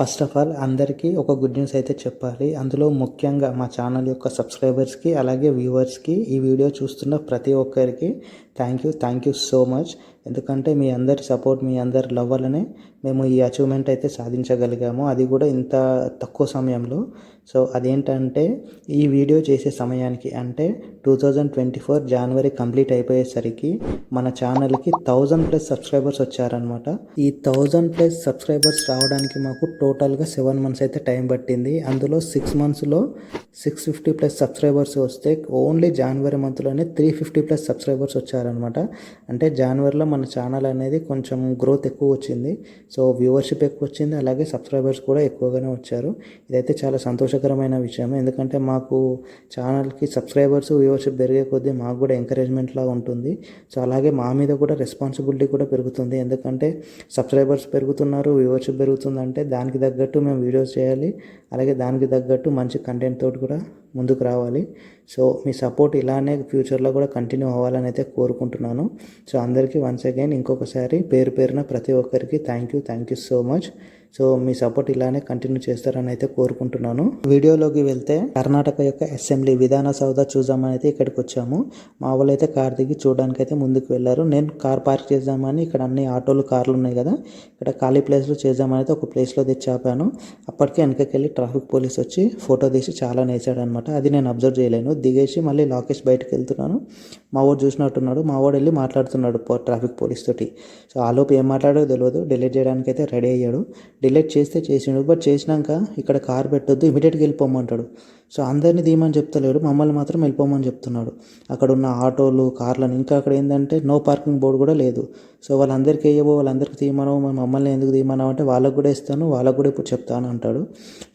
First of all అందరికీ ఒక good news అయితే చెప్పాలి. అందులో ముఖ్యంగా మా ఛానల్ యొక్క సబ్స్క్రైబర్స్కి అలాగే వ్యూవర్స్కి ఈ వీడియో చూస్తున్న ప్రతి ఒక్కరికి థ్యాంక్ యూ సో మచ్. ఎందుకంటే మీ అందరి సపోర్ట్, మీ అందరి లవ్ వల్లనే మేము ఈ అచీవ్మెంట్ అయితే సాధించగలిగాము, అది కూడా ఇంత తక్కువ సమయంలో. సో అదేంటంటే ఈ వీడియో చేసే సమయానికి అంటే 2024 జనవరి కంప్లీట్ అయిపోయేసరికి మన ఛానల్కి 1000+ సబ్స్క్రైబర్స్ వచ్చారనమాట. ఈ 1000+ సబ్స్క్రైబర్స్ రావడానికి మాకు టోటల్గా 7 months అయితే టైం పట్టింది. అందులో 6 monthsలో 650+ సబ్స్క్రైబర్స్ వస్తే ఓన్లీ జనవరి మంత్లోనే 350+ సబ్స్క్రైబర్స్ వచ్చారనమాట. అంటే జనవరిలో మన ఛానల్ అనేది కొంచెం గ్రోత్ ఎక్కువ వచ్చింది. సో వ్యూవర్షిప్ ఎక్కువ వచ్చింది, అలాగే సబ్స్క్రైబర్స్ కూడా ఎక్కువగానే వచ్చారు. ఇదైతే చాలా సంతోషకరమైన విషయం. ఎందుకంటే మాకు ఛానల్కి సబ్స్క్రైబర్స్, వ్యూవర్షిప్ పెరిగే కొద్దీ మాకు కూడా ఎంకరేజ్మెంట్లా ఉంటుంది. సో అలాగే మా మీద కూడా రెస్పాన్సిబిలిటీ కూడా పెరుగుతుంది. ఎందుకంటే సబ్స్క్రైబర్స్ పెరుగుతున్నారు, వ్యూవర్షిప్ పెరుగుతుందంటే దానికి తగ్గట్టు మేము వీడియోస్ చేయాలి, అలాగే దానికి తగ్గట్టు మంచి కంటెంట్ తోటి కూడా ముందుకు రావాలి. సో మీ సపోర్ట్ ఇలానే ఫ్యూచర్లో కూడా కంటిన్యూ అవ్వాలని అయితే కోరుకుంటున్నాను. సో అందరికీ వన్స్ అగైన్ ఇంకొకసారి పేరున ప్రతి ఒక్కరికి thank you so much. So me support ఇలానే కంటిన్యూ చేస్తారని అయితే కోరుకుంటున్నాను. వీడియోలోకి వెళ్తే కర్ణాటక యొక్క అసెంబ్లీ విధాన సౌధ చూద్దామని అయితే ఇక్కడికి వచ్చాము. మా వాళ్ళు అయితే కార్ దిగి చూడడానికి అయితే ముందుకు వెళ్ళారు. నేను కార్ పార్క్ చేద్దామని ఇక్కడ అన్ని ఆటోలు, కార్లు ఉన్నాయి కదా, ఇక్కడ ఖాళీ ప్లేస్లో చేద్దామని అయితే ఒక ప్లేస్లో తెచ్చి ఆపాను. అప్పటికే వెనకకెళ్ళి ట్రాఫిక్ పోలీస్ వచ్చి ఫోటో తీసి చాలా నేసాడు అనమాట. అది నేను అబ్జర్వ్ చేయలేను. దిగేసి మళ్ళీ లాకేష్ బయటకు వెళ్తున్నాను. మా వాడు చూసినట్టున్నాడు. మా వాడు వెళ్ళి మాట్లాడుతున్నాడు ట్రాఫిక్ పోలీస్ తోటి. సో ఆలోపు ఏం మాట్లాడో తెలియదు. డిలీట్ చేయడానికి అయితే రెడీ అయ్యాడు. డిలీట్ చేస్తే చేసిండు, బట్ చేసినాక ఇక్కడ కార్ పెట్టొద్దు, ఇమీడియట్గా వెళ్ళిపోమంటాడు. సో అందరినీ తీయమని చెప్తలేడు, మమ్మల్ని మాత్రం వెళ్ళిపోమని చెప్తున్నాడు. అక్కడ ఉన్న ఆటోలు, కార్లను, ఇంకా అక్కడ ఏంటంటే నో పార్కింగ్ బోర్డు కూడా లేదు. సో వాళ్ళందరికీ వేయబో, వాళ్ళందరికీ తీయమనవు, మమ్మల్ని ఎందుకు తీయమన్నావు అంటే వాళ్ళకు కూడా ఇస్తాను, వాళ్ళకు కూడా ఇప్పుడు చెప్తాను అంటాడు.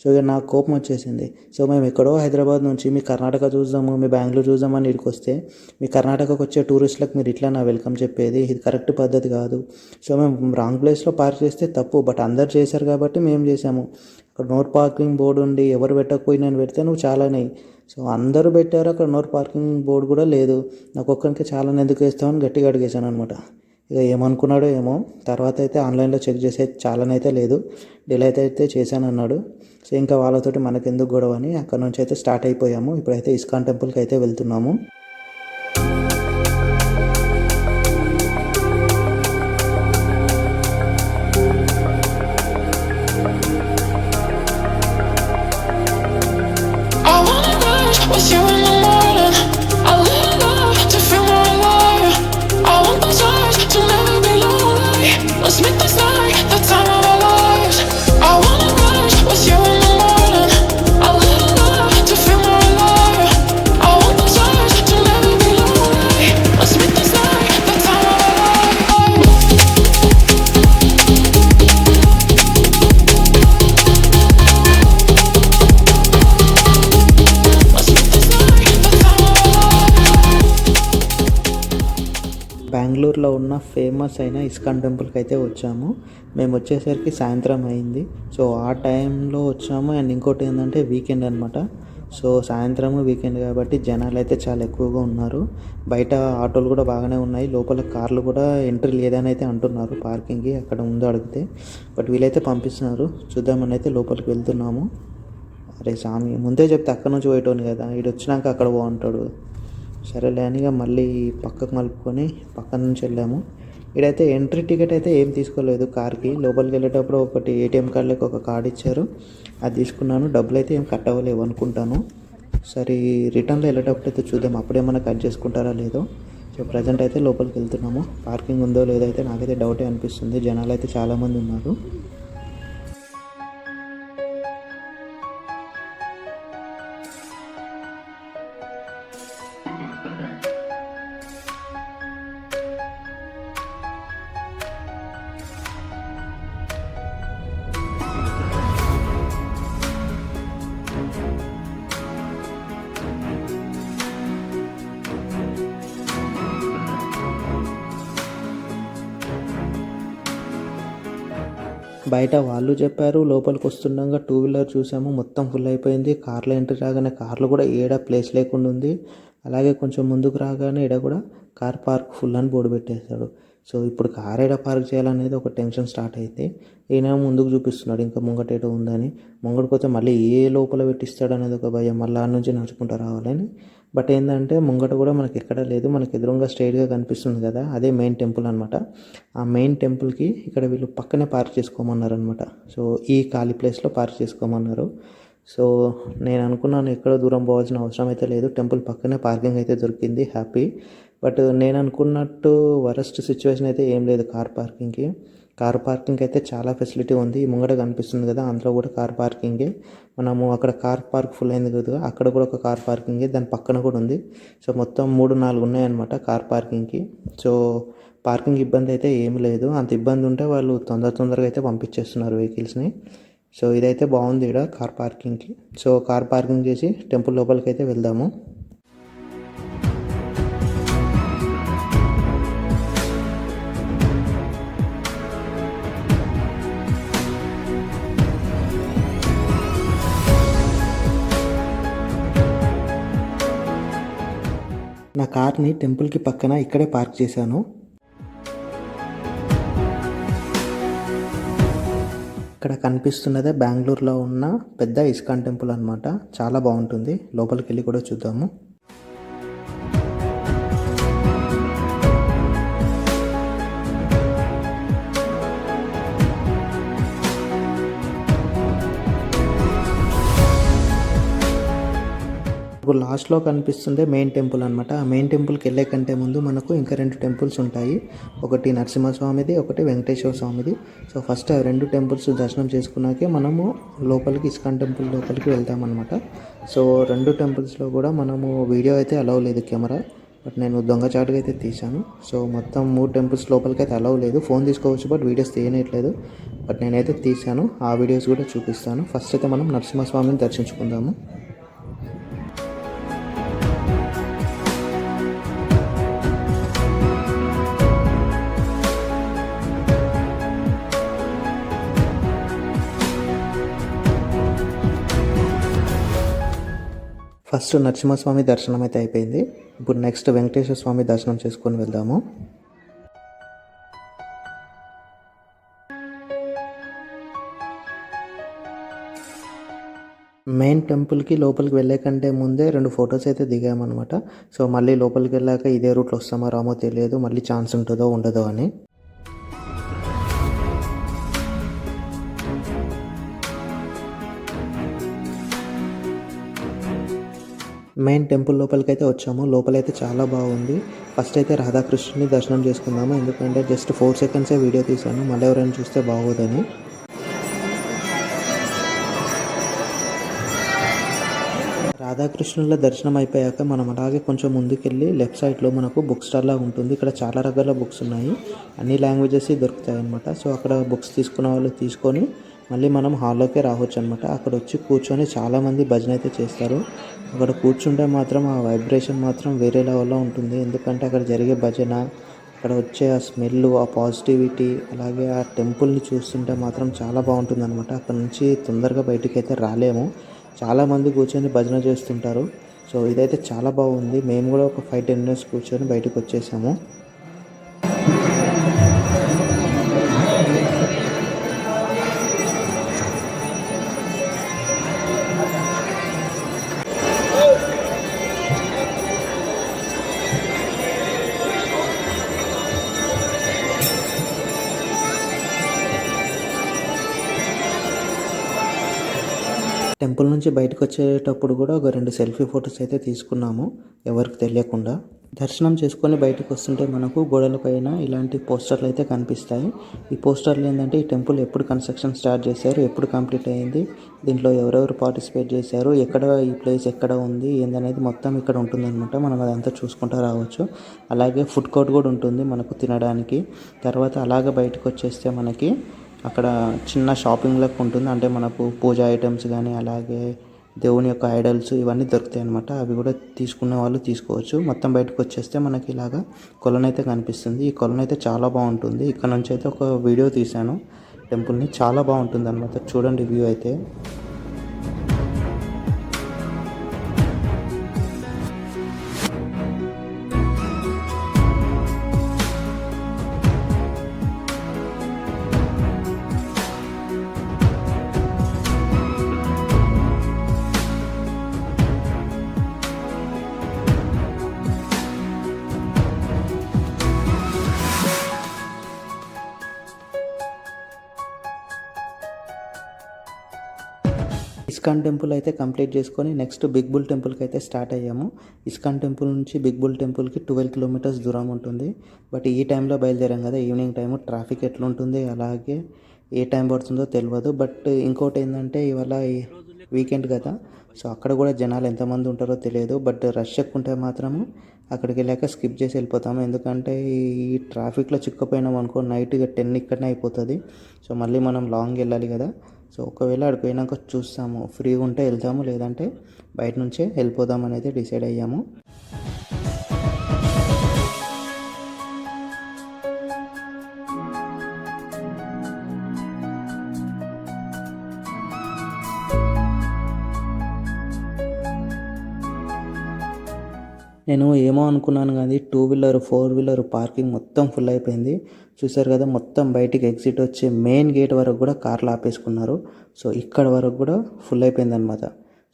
సో ఇక నాకు కోపం వచ్చేసింది. సో మేము ఎక్కడో హైదరాబాద్ నుంచి మీ కర్ణాటక చూద్దాము, మీ బెంగళూరు చూద్దామని ఇక్కడికి వస్తే మీ కర్ణాటకకు వచ్చే టూరిస్టులకు మీరు ఇట్లా నా వెల్కమ్ చెప్పేది, ఇది కరెక్ట్ పద్ధతి కాదు. సో మేము రాంగ్ ప్లేస్లో పార్క్ చేస్తే తప్పు, బట్ అందరు చేశారు కాబట్టి మేము చేసాము. అక్కడ నో పార్కింగ్ బోర్డు ఉండి ఎవరు పెట్టకపోయి నేను పెడితే నువ్వు చాలానే. సో అందరూ పెట్టారు, అక్కడ నో పార్కింగ్ బోర్డు కూడా లేదు. నాకు ఒక్కరికి చాలా ఎందుకు వేస్తామని గట్టిగా అడిగేశాను అనమాట. ఇక ఏమనుకున్నాడో ఏమో. తర్వాత అయితే ఆన్లైన్లో చెక్ చేసే చాలానైతే లేదు, డిలైట్ అయితే చేశాను అన్నాడు. సో ఇంకా వాళ్ళతోటి మనకెందుకు గొడవ అని అక్కడ నుంచి అయితే స్టార్ట్ అయిపోయాము. ఇప్పుడైతే ఇస్కాన్ టెంపుల్కి అయితే వెళ్తున్నాము. బెంగళూరులో ఉన్న ఫేమస్ అయిన ఇస్కాన్ టెంపుల్కి అయితే వచ్చాము. మేము వచ్చేసరికి సాయంత్రం అయింది. సో ఆ టైంలో వచ్చాము. అండ్ ఇంకోటి ఏంటంటే వీకెండ్ అనమాట. సో సాయంత్రం వీకెండ్ కాబట్టి జనాలు అయితే చాలా ఎక్కువగా ఉన్నారు. బయట ఆటోలు కూడా బాగానే ఉన్నాయి, లోపల కార్లు కూడా ఎంట్రీ లేదని అయితే అంటున్నారు పార్కింగ్కి, అక్కడ ముందు అడిగితే. బట్ వీళ్ళైతే పంపిస్తున్నారు. చూద్దామని అయితే లోపలికి వెళ్తున్నాము. అరే స్వామి, ముందే చెప్తే అక్కడ నుంచి పోయేటోని కదా, ఇటు వచ్చినాక అక్కడ బాగుంటాడు. సరేలే అని మళ్ళీ పక్కకు మలుపుకొని పక్క నుంచి వెళ్ళాము. ఇక్కడైతే ఎంట్రీ టికెట్ అయితే ఏం తీసుకోలేదు కార్కి. లోపలికి వెళ్ళేటప్పుడు ఒకటి ఏటీఎం కార్డులకు ఒక కార్డు ఇచ్చారు, అది తీసుకున్నాను. డబ్బులు అయితే ఏం కట్ అవ్వలేవు అనుకుంటాను. సరే రిటర్న్లో వెళ్ళేటప్పుడు అయితే చూద్దాం, అప్పుడేమన్నా కట్ చేసుకుంటారా లేదో. సో ప్రజెంట్ అయితే లోపలికి వెళ్తున్నాము. పార్కింగ్ ఉందో లేదో అయితే నాకైతే డౌటే అనిపిస్తుంది, జనాలు అయితే చాలామంది ఉన్నారు. బయట వాళ్ళు చెప్పారు, లోపలికి వస్తుండగా 2-వీలర్ చూసాము, మొత్తం ఫుల్ అయిపోయింది. కార్లో ఎంట్రీ రాగానే కార్లు కూడా ఏడా ప్లేస్ లేకుండా ఉంది. అలాగే కొంచెం ముందుకు రాగానే ఇక్కడ కూడా కార్ పార్క్ ఫుల్ అని బోర్డు పెట్టేశాడు. సో ఇప్పుడు కార్ ఏడ పార్క్ చేయాలనేది ఒక టెన్షన్ స్టార్ట్ అయితే ఈయన ముందుకు చూపిస్తున్నాడు ఇంకా ముంగట ఏటో ఉందని. ముంగడిపోతే మళ్ళీ ఏ లోపల పెట్టిస్తాడు అనేది ఒక భయం, మళ్ళీ ఆ నుంచి నడుచుకుంటూ రావాలని. బట్ ఏంటంటే ముంగట కూడా మనకి ఎక్కడ లేదు, మనకి ఎదురుగా స్ట్రైట్గా కనిపిస్తుంది కదా, అదే మెయిన్ టెంపుల్ అనమాట. ఆ మెయిన్ టెంపుల్కి ఇక్కడ వీళ్ళు పక్కనే పార్క్ చేసుకోమన్నారు అనమాట. సో ఈ ఖాళీ ప్లేస్లో పార్క్ చేసుకోమన్నారు. సో నేను అనుకున్నాను ఎక్కడ దూరం పోవాల్సిన అవసరం అయితే లేదు, టెంపుల్ పక్కనే పార్కింగ్ అయితే దొరికింది, హ్యాపీ. బట్ నేను అనుకున్నట్టు వరస్ట్ సిచ్యువేషన్ అయితే ఏం లేదు కార్ పార్కింగ్కి. కార్ పార్కింగ్ అయితే చాలా ఫెసిలిటీ ఉంది. ముంగట కనిపిస్తుంది కదా, అందులో కూడా కార్ పార్కింగే. మనము అక్కడ కార్ పార్క్ ఫుల్ అయింది కదా, అక్కడ కూడా ఒక కార్ పార్కింగే, దాని పక్కన కూడా ఉంది. సో మొత్తం 3-4 ఉన్నాయన్నమాట కార్ పార్కింగ్కి. సో పార్కింగ్ ఇబ్బంది అయితే ఏమి లేదు. అంత ఇబ్బంది ఉంటే వాళ్ళు తొందరగా అయితే పంపించేస్తున్నారు వెహికల్స్ని. సో ఇదైతే బాగుంది ఇక్కడ కార్ పార్కింగ్కి. సో కార్ పార్కింగ్ చేసి టెంపుల్ లోపలికి అయితే వెళ్దాము. నా కార్ని టెంపుల్కి పక్కన ఇక్కడే పార్క్ చేశాను. ఇక్కడ కనిపిస్తున్నదే బెంగళూరులో ఉన్న పెద్ద ఇస్కాన్ టెంపుల్ అనమాట. చాలా బాగుంటుంది, లోపలికి వెళ్ళి కూడా చూద్దాము. ఇప్పుడు లాస్ట్లో కనిపిస్తుందే మెయిన్ టెంపుల్ అనమాట. ఆ మెయిన్ టెంపుల్కి వెళ్ళే కంటే ముందు మనకు ఇంకా 2 టెంపుల్స్ ఉంటాయి. ఒకటి నరసింహస్వామిది, ఒకటి వెంకటేశ్వర స్వామిది. సో ఫస్ట్ ఆ 2 టెంపుల్స్ దర్శనం చేసుకున్నాకే మనము లోపలికి ఇస్కాన్ టెంపుల్ లోపలికి వెళ్తామన్నమాట. సో 2 టెంపుల్స్లో కూడా మనము వీడియో అయితే అలౌ లేదు కెమెరా, బట్ నేను దొంగచాటుగా అయితే తీశాను. సో మొత్తం 3 టెంపుల్స్ లోపలికి అయితే అలౌ లేదు, ఫోన్ తీసుకోవచ్చు బట్ వీడియోస్ తీయట్లేదు. బట్ నేనైతే తీశాను, ఆ వీడియోస్ కూడా చూపిస్తాను. ఫస్ట్ అయితే మనం నరసింహస్వామిని దర్శించుకుందాము. ఫస్ట్ నరసింహస్వామి దర్శనం అయితే అయిపోయింది. ఇప్పుడు నెక్స్ట్ వెంకటేశ్వర స్వామి దర్శనం చేసుకొని వెళ్దాము. మెయిన్ టెంపుల్కి లోపలికి వెళ్ళే కంటే ముందే 2 ఫొటోస్ అయితే దిగామన్నమాట. సో మళ్ళీ లోపలికి వెళ్ళాక ఇదే రూట్లో వస్తామో రామో తెలియదు, మళ్ళీ ఛాన్స్ ఉంటుందో ఉండదో అని. మెయిన్ టెంపుల్ లోపలికి అయితే వచ్చాము. లోపలైతే చాలా బాగుంది. ఫస్ట్ అయితే రాధాకృష్ణుని దర్శనం చేసుకుందాము, ఎందుకంటే జస్ట్ 4 సెకండ్సే వీడియో తీశాను, మళ్ళీ ఎవరైనా చూస్తే బాగోదని. రాధాకృష్ణుల దర్శనం అయిపోయాక మనం అలాగే కొంచెం ముందుకెళ్ళి లెఫ్ట్ సైడ్లో మనకు బుక్ స్టాల్ లాగా ఉంటుంది. ఇక్కడ చాలా రకాల బుక్స్ ఉన్నాయి, అన్ని లాంగ్వేజెస్ దొరుకుతాయి అన్నమాట. సో అక్కడ బుక్స్ తీసుకున్న వాళ్ళు తీసుకొని మళ్ళీ మనం హాల్లోకే రావచ్చు అనమాట. అక్కడ వచ్చి కూర్చొని చాలామంది భజన అయితే చేస్తారు. అక్కడ కూర్చుంటే మాత్రం ఆ వైబ్రేషన్ మాత్రం వేరే లెవెల్లో ఉంటుంది, ఎందుకంటే అక్కడ జరిగే భజన, అక్కడ వచ్చే ఆ స్మెల్, ఆ పాజిటివిటీ, అలాగే ఆ టెంపుల్ని చూస్తుంటే మాత్రం చాలా బాగుంటుంది అనమాట. అక్కడ నుంచి తొందరగా బయటికి అయితే రాలేము, చాలామంది కూర్చొని భజన చేస్తుంటారు. సో ఇదైతే చాలా బాగుంది. మేము కూడా ఒక 5-10 మినిట్స్ కూర్చొని బయటకు వచ్చేసాము. టెంపుల్ నుంచి బయటకు వచ్చేటప్పుడు కూడా ఒక 2 సెల్ఫీ ఫొటోస్ అయితే తీసుకున్నాము, ఎవరికి తెలియకుండా. దర్శనం చేసుకొని బయటకు వస్తుంటే మనకు గోడల పైన ఇలాంటి పోస్టర్లు అయితే కనిపిస్తాయి. ఈ పోస్టర్లు ఏంటంటే ఈ టెంపుల్ ఎప్పుడు కన్స్ట్రక్షన్ స్టార్ట్ చేశారు, ఎప్పుడు కంప్లీట్ అయ్యింది, దీంట్లో ఎవరెవరు పార్టిసిపేట్ చేశారు, ఎక్కడ ఈ ప్లేస్ ఎక్కడ ఉంది ఏందనేది మొత్తం ఇక్కడ ఉంటుందన్నమాట. మనం అదంతా చూసుకుంటూ రావచ్చు. అలాగే ఫుడ్ కోర్ట్ కూడా ఉంటుంది మనకు తినడానికి. తర్వాత అలాగే బయటకు వచ్చేస్తే మనకి అక్కడ చిన్న షాపింగ్ లెక్క ఉంటుంది, అంటే మనకు పూజ ఐటమ్స్ కానీ అలాగే దేవుని యొక్క ఐడల్స్ ఇవన్నీ దొరుకుతాయి అన్నమాట. అవి కూడా తీసుకునే వాళ్ళు తీసుకోవచ్చు. మొత్తం బయటకు వచ్చేస్తే మనకి ఇలాగా కొలను అయితే కనిపిస్తుంది. ఈ కొలను అయితే చాలా బాగుంటుంది. ఇక్కడ నుంచి అయితే ఒక వీడియో తీశాను టెంపుల్ని, చాలా బాగుంటుంది అన్నమాట. చూడండి వ్యూ అయితే. ఇస్కాన్ టెంపుల్ అయితే కంప్లీట్ చేసుకొని నెక్స్ట్ బిగ్ బుల్ టెంపుల్కి అయితే స్టార్ట్ అయ్యాము. ఇస్కాన్ టెంపుల్ నుంచి బిగ్ బుల్ టెంపుల్కి 12 కిలోమీటర్స్ దూరం ఉంటుంది. బట్ ఈ టైంలో బయలుదేరాం కదా, ఈవినింగ్ టైము, ట్రాఫిక్ ఎట్లుంటుంది అలాగే ఏ టైం పడుతుందో తెలియదు. బట్ ఇంకోటి ఏంటంటే ఇవాళ వీకెండ్ కదా, సో అక్కడ కూడా జనాలు ఎంతమంది ఉంటారో తెలియదు. బట్ రష్ ఎక్కువ ఉంటే మాత్రము అక్కడికి వెళ్ళాక స్కిప్ చేసి వెళ్ళిపోతాము. ఎందుకంటే ఈ ట్రాఫిక్లో చిక్కుపోయినాం అనుకో నైట్ 10 ఇక్కడనే అయిపోతుంది. సో మళ్ళీ మనం లాంగ్ వెళ్ళాలి కదా. సో ఒకవేళ అక్కడికి పోయినాక చూస్తాము, ఫ్రీగా ఉంటే వెళ్తాము, లేదంటే బయట నుంచే వెళ్ళిపోదాం అనేది డిసైడ్ అయ్యాము. నేను ఏమో అనుకున్నాను కానీ 2 వీలర్ 4 వీలర్ పార్కింగ్ మొత్తం ఫుల్ అయిపోయింది. చూసారు కదా, మొత్తం బయటికి ఎగ్జిట్ వచ్చి మెయిన్ గేట్ వరకు కూడా కార్లు ఆపేసుకున్నారు. సో ఇక్కడ వరకు కూడా ఫుల్ అయిపోయింది అనమాట.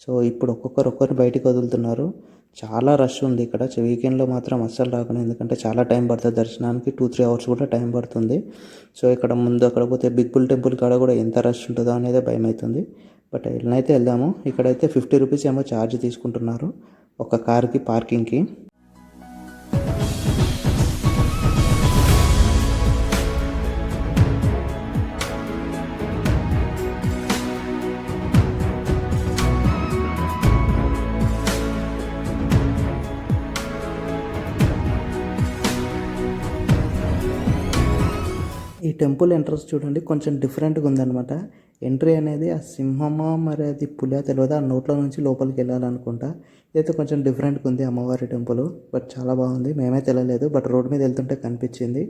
సో ఇప్పుడు ఒక్కొక్కరిని బయటికి వదులుతున్నారు. చాలా రష్ ఉంది ఇక్కడ. వీకెండ్లో మాత్రం అస్సలు రాకుండా, ఎందుకంటే చాలా టైం పడుతుంది దర్శనానికి, 2-3 అవర్స్ కూడా టైం పడుతుంది. సో ఇక్కడ ముందు అక్కడ పోతే బిగ్ బుల్ టెంపుల్ కాడ కూడా ఎంత రష్ ఉంటుందో అనేది భయం అవుతుంది. బట్ వెళ్ళనైతే వెళ్దాము. ఇక్కడైతే 50 రూపీస్ ఏమో ఛార్జ్ తీసుకుంటున్నారు ఒక కార్కి పార్కింగ్కి. ఈ టెంపుల్ ఎంట్రన్స్ చూడండి, కొంచెం డిఫరెంట్గా ఉందన్నమాట. ఎంట్రీ అనేది ఆ సింహమా మరి అది పులియా తెలియదు, ఆ నోట్లో నుంచి లోపలికి వెళ్ళాలనుకుంటా. ఇదైతే కొంచెం డిఫరెంట్గా ఉంది అమ్మవారి టెంపుల్. బట్ చాలా బాగుంది. మేమైతే వెళ్ళలేదు, బట్ రోడ్ మీద వెళ్తుంటే కనిపించింది.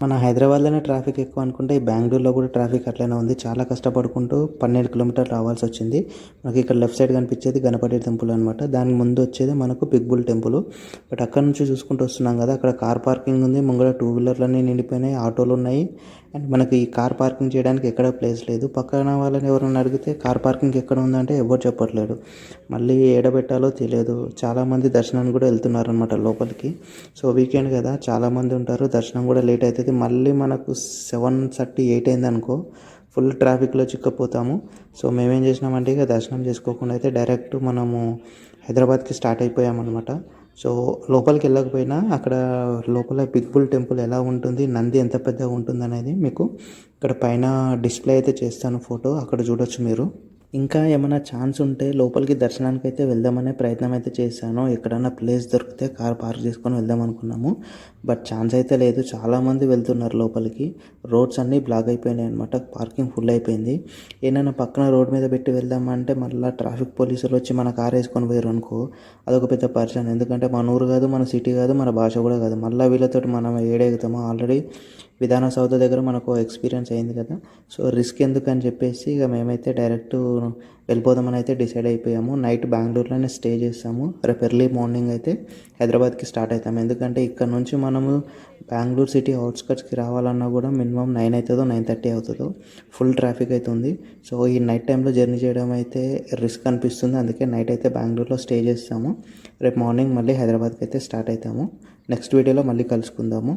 మన హైదరాబాద్లోనే ట్రాఫిక్ ఎక్కువ అనుకుంటే ఈ బెంగళూరులో కూడా ట్రాఫిక్ అట్లనే ఉంది. చాలా కష్టపడుకుంటూ 12 కిలోమీటర్లు రావాల్సి వచ్చింది. మనకి ఇక్కడ లెఫ్ట్ సైడ్ కనిపించేది గణపతి టెంపుల్ అనమాట. దాని ముందు వచ్చేది మనకు బిగ్ బుల్ టెంపుల్. బట్ అక్కడ నుంచి చూసుకుంటూ వస్తున్నాం కదా, అక్కడ కార్ పార్కింగ్ ఉంది, ముంగడ 2 వీలర్లన్నీ నిండిపోయినాయి, ఆటోలు ఉన్నాయి. అండ్ మనకి ఈ కార్ పార్కింగ్ చేయడానికి ఎక్కడ ప్లేస్ లేదు. పక్కన వాళ్ళని ఎవరైనా అడిగితే కార్ పార్కింగ్ ఎక్కడ ఉందంటే ఎవరు చెప్పట్లేదు. మళ్ళీ ఏడబెట్టాలో తెలియదు. చాలామంది దర్శనానికి కూడా వెళ్తున్నారు అనమాట లోపలికి. సో వీకెండ్ కదా, చాలామంది ఉంటారు, దర్శనం కూడా లేట్ అవుతుంది. మళ్ళీ మనకు 7:30, 8 అయింది అనుకో, ఫుల్ ట్రాఫిక్లో చిక్కపోతాము. సో మేమేం చేసినామంటే ఇక దర్శనం చేసుకోకుండా అయితే డైరెక్ట్ మనము హైదరాబాద్కి స్టార్ట్ అయిపోయామన్నమాట. సో లోపలికి వెళ్ళకపోయినా అక్కడ లోపల బిగ్ బుల్ టెంపుల్ ఎలా ఉంటుంది, నంది ఎంత పెద్దగా ఉంటుంది అనేది మీకు ఇక్కడ పైన డిస్ప్లే అయితే చేస్తాను ఫోటో, అక్కడ చూడొచ్చు మీరు. ఇంకా ఏమైనా ఛాన్స్ ఉంటే లోపలికి దర్శనానికి అయితే వెళ్దామనే ప్రయత్నం అయితే చేశాను. ఎక్కడైనా ప్లేస్ దొరికితే కార్ పార్క్ చేసుకొని వెళ్దాం అనుకున్నాము. బట్ ఛాన్స్ అయితే లేదు. చాలామంది వెళ్తున్నారు లోపలికి. రోడ్స్ అన్నీ బ్లాక్ అయిపోయినాయి అనమాట, పార్కింగ్ ఫుల్ అయిపోయింది. ఏమైనా పక్కన రోడ్ మీద పెట్టి వెళ్దామంటే మళ్ళీ ట్రాఫిక్ పోలీసులు వచ్చి మన కార్ వేసుకొని పోయారు అనుకో, అదొక పెద్ద పరిచయం. ఎందుకంటే మన ఊరు కాదు, మన సిటీ కాదు, మన భాష కూడా కాదు. మళ్ళీ వీళ్ళతో మనం ఏడెగుతామో, ఆల్రెడీ విధాన సౌధ దగ్గర మనకు ఎక్స్పీరియన్స్ అయింది కదా. సో రిస్క్ ఎందుకు అని చెప్పేసి ఇక మేమైతే డైరెక్ట్ వెళ్ళిపోదామని అయితే డిసైడ్ అయిపోయాము. నైట్ బెంగళూరులోనే స్టే చేస్తాము. రేపు ఎర్లీ మార్నింగ్ అయితే హైదరాబాద్కి స్టార్ట్ అవుతాము. ఎందుకంటే ఇక్కడ నుంచి మనము బెంగళూరు సిటీ అవుట్స్కట్స్కి రావాలన్నా కూడా మినిమం 9 అవుతుందో 9:30 అవుతుందో, ఫుల్ ట్రాఫిక్ అవుతుంది. సో ఈ నైట్ టైంలో జర్నీ చేయడం అయితే రిస్క్ అనిపిస్తుంది. అందుకే నైట్ అయితే బెంగళూరులో స్టే చేస్తాము. రేపు మార్నింగ్ మళ్ళీ హైదరాబాద్కి అయితే స్టార్ట్ అవుతాము. నెక్స్ట్ వీడియోలో మళ్ళీ కలుసుకుందాము.